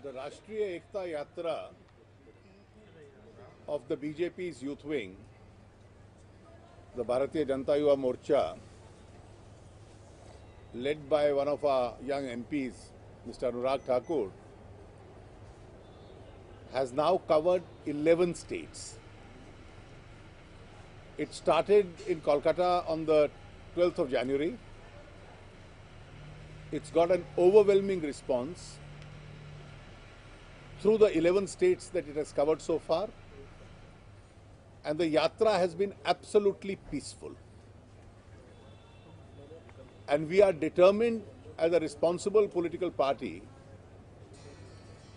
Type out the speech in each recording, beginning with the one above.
The Rashtriya Ekta Yatra of the BJP's youth wing, the Bharatiya Janata Yuva Morcha, led by one of our young MPs, Mr. Anurag Thakur, has now covered 11 states. It started in Kolkata on the 12th of January. It's got an overwhelming response through the 11 states that it has covered so far. And the yatra has been absolutely peaceful. And we are determined as a responsible political party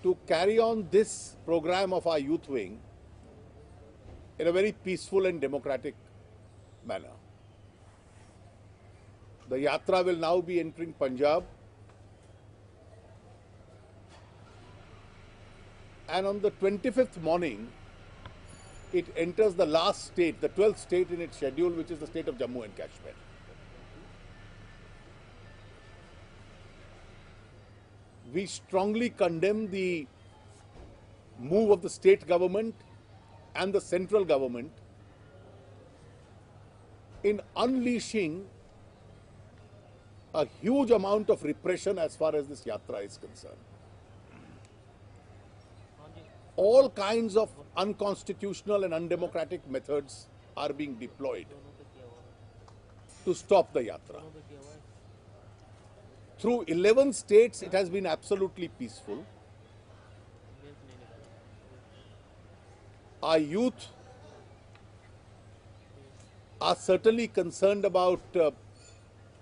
to carry on this program of our youth wing in a very peaceful and democratic manner. The yatra will now be entering Punjab, and on the 25th morning, it enters the last state, the 12th state in its schedule, which is the state of Jammu and Kashmir. We strongly condemn the move of the state government and the central government in unleashing a huge amount of repression as far as this yatra is concerned. All kinds of unconstitutional and undemocratic methods are being deployed to stop the yatra. Through 11 states, it has been absolutely peaceful. Our youth are certainly concerned about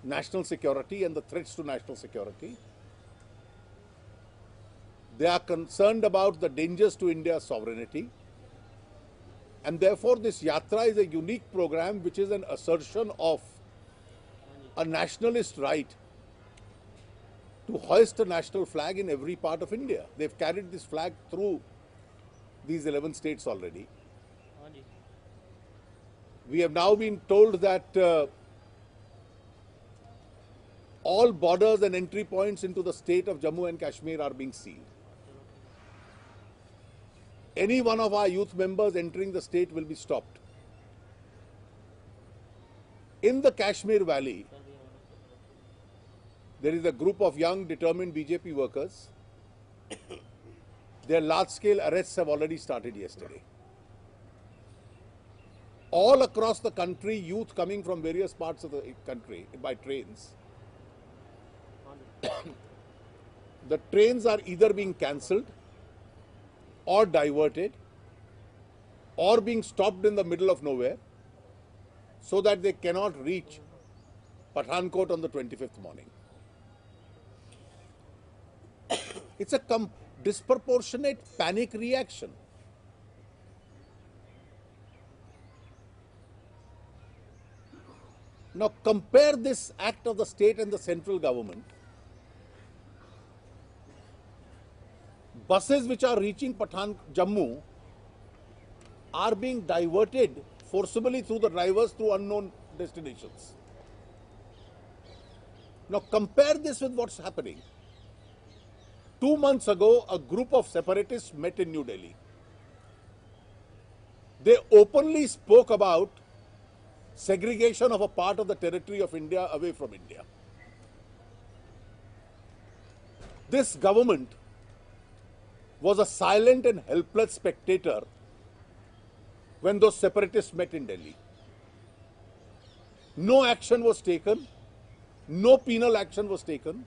national security and the threats to national security. They are concerned about the dangers to India's sovereignty. And therefore, this yatra is a unique program which is an assertion of a nationalist right to hoist a national flag in every part of India. They've carried this flag through these 11 states already. We have now been told that all borders and entry points into the state of Jammu and Kashmir are being sealed. Any one of our youth members entering the state will be stopped. In the Kashmir Valley, there is a group of young, determined BJP workers. Their large-scale arrests have already started yesterday. All across the country, youth coming from various parts of the country by trains. The trains are either being cancelled or diverted or being stopped in the middle of nowhere so that they cannot reach Pathankot on the 25th morning. It's a disproportionate panic reaction. Now compare this act of the state and the central government. Buses which are reaching Jammu are being diverted forcibly through the drivers through unknown destinations. Now compare this with what's happening. 2 months ago, a group of separatists met in New Delhi. They openly spoke about segregation of a part of the territory of India away from India. This government was a silent and helpless spectator when those separatists met in Delhi. No action was taken, no penal action was taken,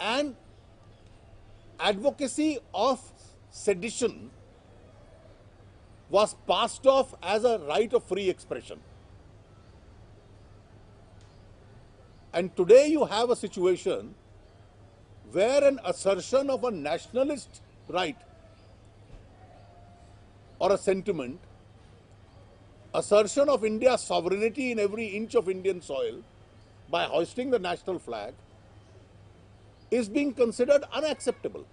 and advocacy of sedition was passed off as a right of free expression. And today you have a situation where an assertion of a nationalist right or a sentiment, assertion of India's sovereignty in every inch of Indian soil by hoisting the national flag is being considered unacceptable.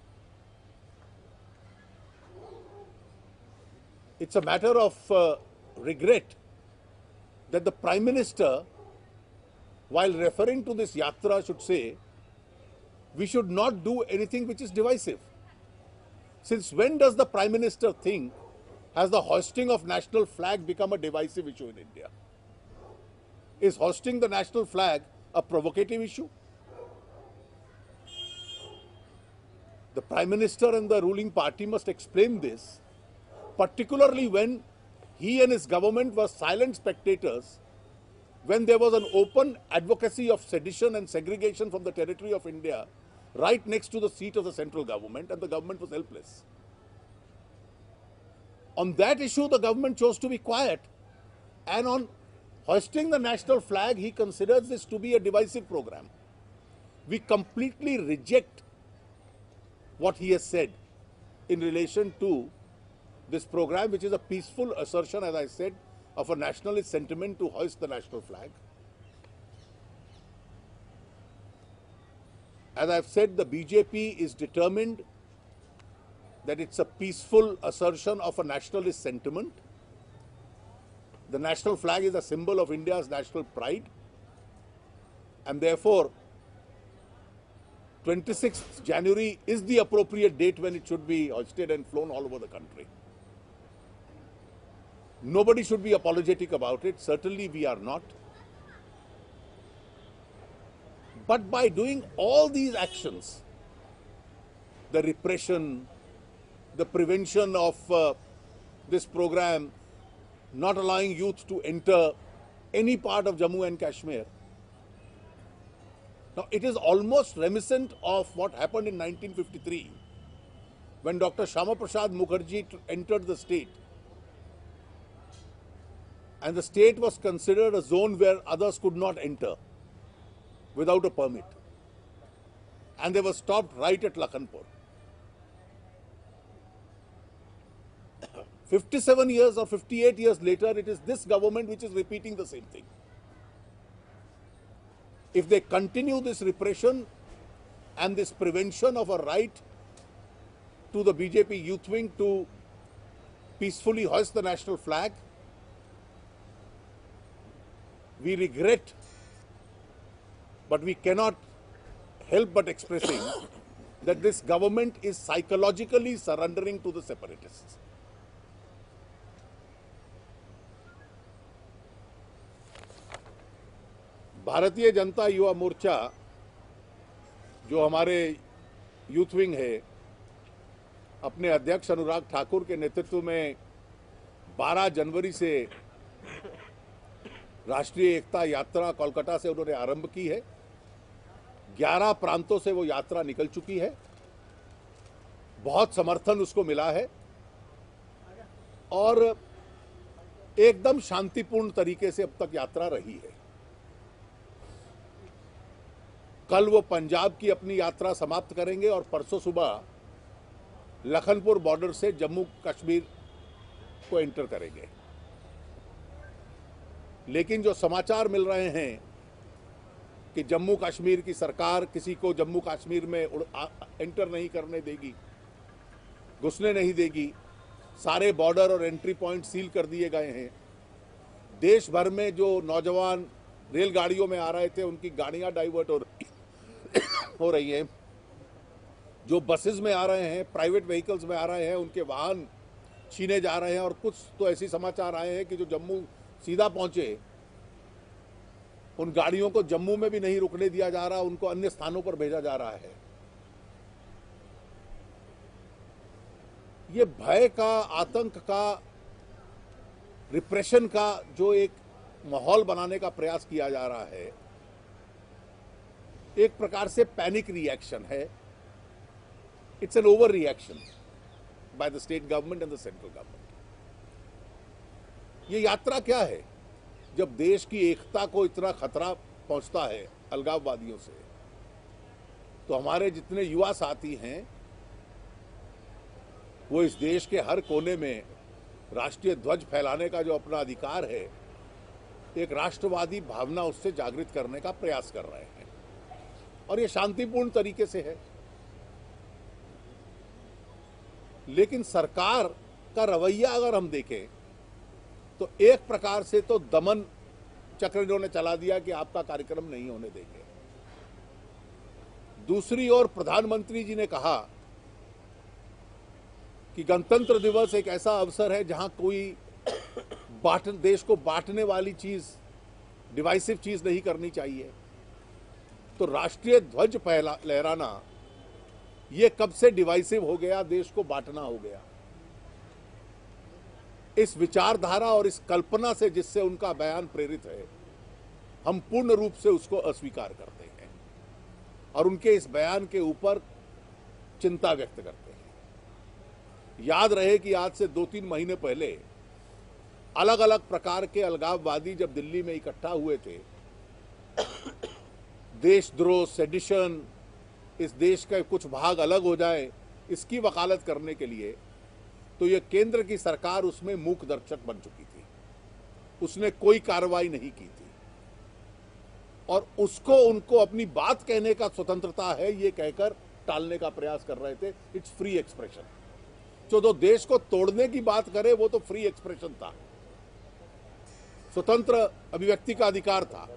It's a matter of regret that the Prime Minister, while referring to this yatra, should say we should not do anything which is divisive. Since when does the Prime Minister think has the hoisting of national flag become a divisive issue in India? Is hoisting the national flag a provocative issue? The Prime Minister and the ruling party must explain this, particularly when he and his government were silent spectators when there was an open advocacy of sedition and segregation from the territory of India right next to the seat of the central government, and the government was helpless. On that issue, the government chose to be quiet, and on hoisting the national flag, he considers this to be a divisive program. We completely reject what he has said in relation to this program, which is a peaceful assertion, as I said, of a nationalist sentiment to hoist the national flag. As I've said, the BJP is determined that it's a peaceful assertion of a nationalist sentiment. The national flag is a symbol of India's national pride, and therefore 26th January is the appropriate date when it should be hoisted and flown all over the country. Nobody should be apologetic about it. Certainly we are not. But by doing all these actions, the repression, the prevention of this program, not allowing youth to enter any part of Jammu and Kashmir. Now, it is almost reminiscent of what happened in 1953 when Dr. Shyama Prasad Mukherjee entered the state, and the state was considered a zone where others could not enter without a permit, and they were stopped right at Lakhanpur. 57 years or 58 years later, it is this government which is repeating the same thing. If they continue this repression and this prevention of a right to the BJP youth wing to peacefully hoist the national flag, we regret, but we cannot help but expressing that this government is psychologically surrendering to the separatists. Bharatiya Janata Yuva Morcha, जो हमारे youth wing है, अपने अध्यक्ष अनुराग ठाकुर के नेतृत्व में 12 जनवरी से राष्ट्रीय एकता यात्रा कोलकाता से उन्होंने आरंभ की है। 11 प्रांतों से वो यात्रा निकल चुकी है। बहुत समर्थन उसको मिला है और एकदम शांतिपूर्ण तरीके से अब तक यात्रा रही है। कल वो पंजाब की अपनी यात्रा समाप्त करेंगे और परसों सुबह लखनपुर बॉर्डर से जम्मू कश्मीर को एंटर करेंगे। लेकिन जो समाचार मिल रहे हैं कि जम्मू कश्मीर की सरकार किसी को जम्मू कश्मीर में एंटर नहीं करने देगी, घुसने नहीं देगी, सारे बॉर्डर और एंट्री पॉइंट सील कर दिए गए हैं। देश भर में जो नौजवान रेलगाड़ियों में आ रहे थे उनकी गाड़ियां डाइवर्ट हो रही हैं, जो बसेस में आ रहे हैं, प्राइवेट व्हीकल्स में आ रहे हैं, उनके वाहन छीने जा रहे हैं। और कुछ तो ऐसे समाचार आए हैं कि जो जम्मू सीधा पहुंचे उन गाड़ियों को जम्मू में भी नहीं रुकने दिया जा रहा, उनको अन्य स्थानों पर भेजा जा रहा है। ये भय का, आतंक का, रिप्रेशन का जो एक माहौल बनाने का प्रयास किया जा रहा है, एक प्रकार से पैनिक रिएक्शन है। It's an over reaction by the state government and the central government. ये यात्रा क्या है? जब देश की एकता को इतना खतरा पहुंचता है अलगाववादियों से, तो हमारे जितने युवा साथी हैं वो इस देश के हर कोने में राष्ट्रीय ध्वज फहराने का जो अपना अधिकार है, एक राष्ट्रवादी भावना उससे जागृत करने का प्रयास कर रहे हैं और ये शांतिपूर्ण तरीके से है। लेकिन सरकार का रवैया अगर हम देखें तो एक प्रकार से तो दमन चक्र इन्होंने चला दिया कि आपका कार्यक्रम नहीं होने देंगे। दूसरी ओर प्रधानमंत्री जी ने कहा कि गणतंत्र दिवस एक ऐसा अवसर है जहां कोई देश को बांटने वाली चीज, डिवाइसिव चीज नहीं करनी चाहिए। तो राष्ट्रीय ध्वज लहराना ये कब से डिवाइसिव हो गया, देश को बांटना हो गया। इस विचारधारा और इस कल्पना से जिससे उनका बयान प्रेरित है, हम पूर्ण रूप से उसको अस्वीकार करते हैं और उनके इस बयान के ऊपर चिंता व्यक्त करते हैं। याद रहे कि आज से 2-3 महीने पहले अलग अलग प्रकार के अलगाववादी जब दिल्ली में इकट्ठा हुए थे, देशद्रोह, सेडिशन, इस देश का कुछ भाग अलग हो जाए, इसकी वकालत करने के लिए, तो ये केंद्र की सरकार उसमें मूक दर्शक बन चुकी थी। उसने कोई कार्रवाई नहीं की थी और उसको उनको अपनी बात कहने का स्वतंत्रता है ये कहकर टालने का प्रयास कर रहे थे। It's free expression. जो देश को तोड़ने की बात करे वो तो फ्री एक्सप्रेशन था, स्वतंत्र अभिव्यक्ति का अधिकार था।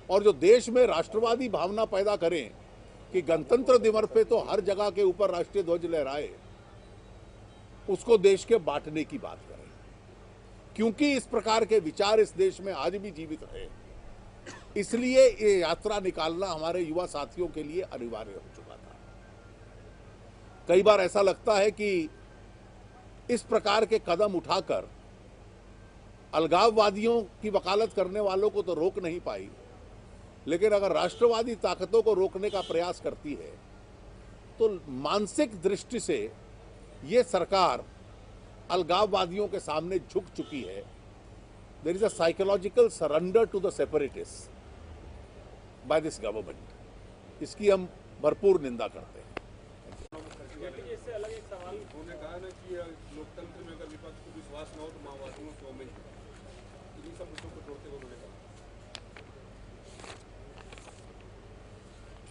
और जो देश में राष्ट्रवादी भावना पैदा करें कि गणतंत्र दिवस पे तो हर जगह के ऊपर राष्ट्रीय ध्वज लहराए, उसको देश के बांटने की बात करें, क्योंकि इस प्रकार के विचार इस देश में आज भी जीवित रहे, इसलिए ये यात्रा निकालना हमारे युवा साथियों के लिए अनिवार्य हो चुका था। कई बार ऐसा लगता है कि इस प्रकार के कदम उठाकर अलगाववादियों की वकालत करने वालों को तो रोक नहीं पाई, लेकिन अगर राष्ट्रवादी ताकतों को रोकने का प्रयास करती है तो मानसिक दृष्टि से ये सरकार अलगाववादियों के सामने झुक चुकी है। There is a psychological surrender to the separatist by this government. इसकी हम भरपूर निंदा करते हैं। इससे अलग एक सवाल उन्होंने कहा ना कि लोकतंत्र में अगर विपक्ष को विश्वास न हो तो माओवादियों को में इन सब मुद्दों को जोड़ते हुए उन्होंने कहा।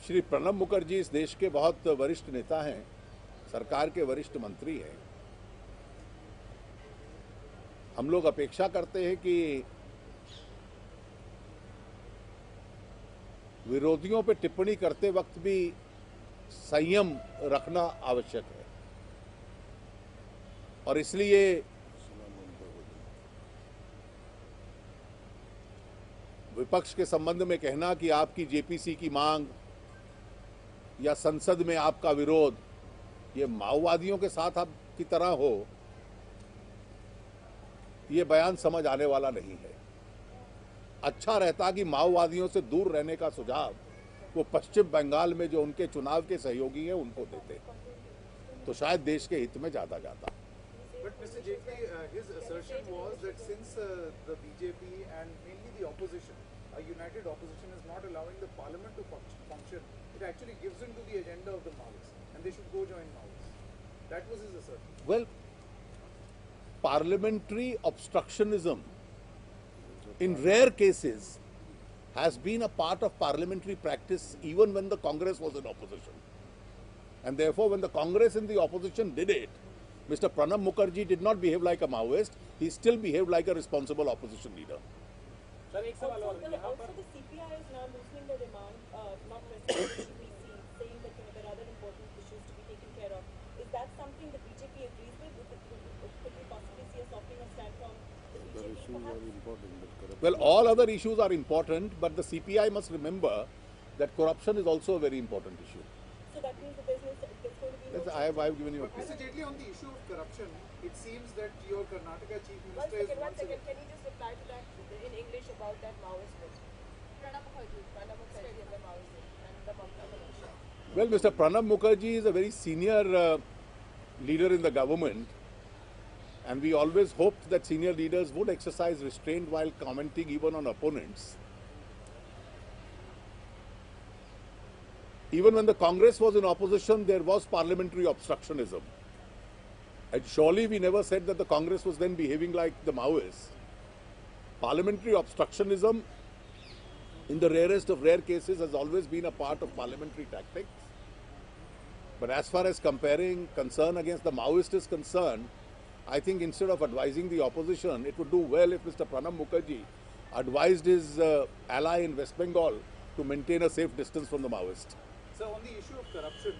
श्री प्रणब मुखर्जी इस देश के बहुत वरिष्ठ नेता हैं, सरकार के वरिष्ठ मंत्री हैं। हम लोग अपेक्षा करते हैं कि विरोधियों पे टिप्पणी करते वक्त भी संयम रखना आवश्यक है और इसलिए विपक्ष के संबंध में कहना कि आपकी जेपीसी की मांग या संसद में आपका विरोध ये माओवादियों के साथ आप की तरह हो, ये बयान समझ आने वाला नहीं है। अच्छा रहता कि माओवादियों से दूर रहने का सुझाव वो पश्चिम बंगाल में जो उनके चुनाव के सहयोगी हैं उनको देते, तो शायद देश के हित में ज्यादा जाता। But Mr. Jaitley, his assertion was that since the BJP and mainly the opposition, a united opposition, is not allowing the parliament to function, it actually gives in to the agenda of the Maoists, and they should go join Maoists. That was his assertion. Well, parliamentary obstructionism in rare cases has been a part of parliamentary practice even when the Congress was in opposition. And therefore, when the Congress in the opposition did it, Mr. Pranab Mukherjee did not behave like a Maoist. He still behaved like a responsible opposition leader. Sir एक सवाल और यहाँ पर Also, the CPI is now loosening the demand, not restricting CPC, saying that there are other important issues to be taken care of. Is that something the BJP agrees with? Could we possibly see a softening of stand from the BJP perhaps? Well, all other issues are important, but the CPI must remember that corruption is also a very important issue. So that means that there's going to be no I have given you a Mr. Jaitley, on the issue of corruption, it seems that your Karnataka Chief One Minister is second, once again. can you just reply to that in English about that Maoist list? Pranab Mukherjee and the Maoist list and the Mamata Commission. Well, Mr. Pranab Mukherjee is a very senior leader in the government, and we always hoped that senior leaders would exercise restraint while commenting even on opponents. Even when the Congress was in opposition, there was parliamentary obstructionism. And surely we never said that the Congress was then behaving like the Maoists. Parliamentary obstructionism, in the rarest of rare cases, has always been a part of parliamentary tactics. But as far as comparing concern against the Maoist is concerned, I think instead of advising the opposition, it would do well if Mr. Pranab Mukherjee advised his ally in West Bengal to maintain a safe distance from the Maoist. So on the issue of corruption,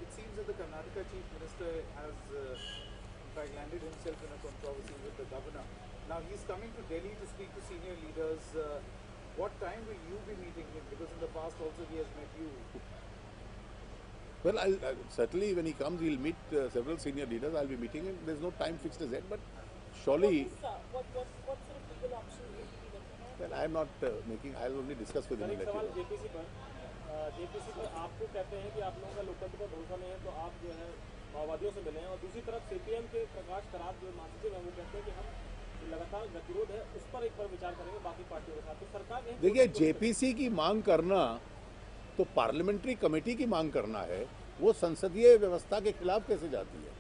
it seems that the Karnataka Chief Minister has in fact landed himself in a controversy with the governor. Now he's coming to Delhi to speak to senior leaders. What time will you be meeting him? Because in the past also he has met you. Well, certainly when he comes, he'll meet several senior leaders. I'll be meeting him. There's no time fixed as yet, but surely. What sort of legal options will you be looking at? Well, I'm not making. I'll only discuss with him. Sir, And एक let you सवाल know. JPC पर आपको कहते हैं कि आप लोगों का लोकतंत्र पर भरोसा नहीं है, तो आप जो है माओवादियों से मिले हैं, और दूसरी तरफ सीपीएम के प्रकाश करात जो महासचिव हैं वो कहते हैं कि हम लगातार गतिरोध है उस पर एक बार विचार करेंगे बाकी पार्टियों के साथ। तो सरकार ने देखिए, जेपीसी की मांग करना तो पार्लियामेंट्री कमेटी की मांग करना है, वो संसदीय व्यवस्था के खिलाफ कैसे जाती है?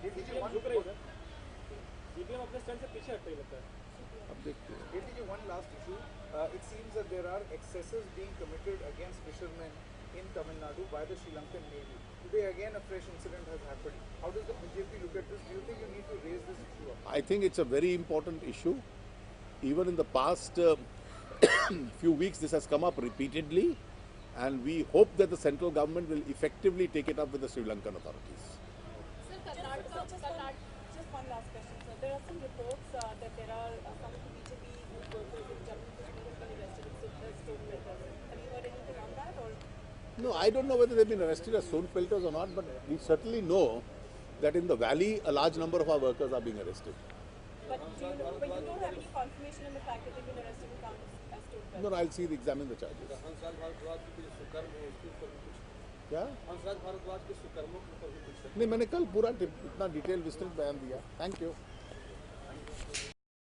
सीपीएम झुक रही है सर, सीपीएम अपने स्टैंड से पीछे हट रही लगता है। अब देखते हैं। Lately, one last issue. It seems that there are excesses being committed against fishermen in Tamil Nadu by the Sri Lankan Navy. Today again a fresh incident has happened. How does the BJP look at this? Do you think you need to raise this issue up? I think it's a very important issue. Even in the past few weeks, this has come up repeatedly, and we hope that the central government will effectively take it up with the Sri Lankan authorities. Sir, just one last question, sir. There are some reports that there are some of the BJP workers in Jammu and Kashmir have been arrested as stone pelters. Have you heard anything on that, or? No, I don't know whether they've been arrested as stone pelters or not, but we certainly know that in the valley, a large number of our workers are being arrested. But you don't have any confirmation on the fact that they've been arrested and counted as stone pelters? No, I'll see, examine the charges. Hansraj Bhardwaj के जो सुकर्म है उसके ऊपर भी कुछ, क्या? हंसराज भारद्वाज के सुकर्मों के ऊपर भी कुछ नहीं, मैंने कल पूरा इतना डिटेल विस्तृत बयान दिया। Thank you.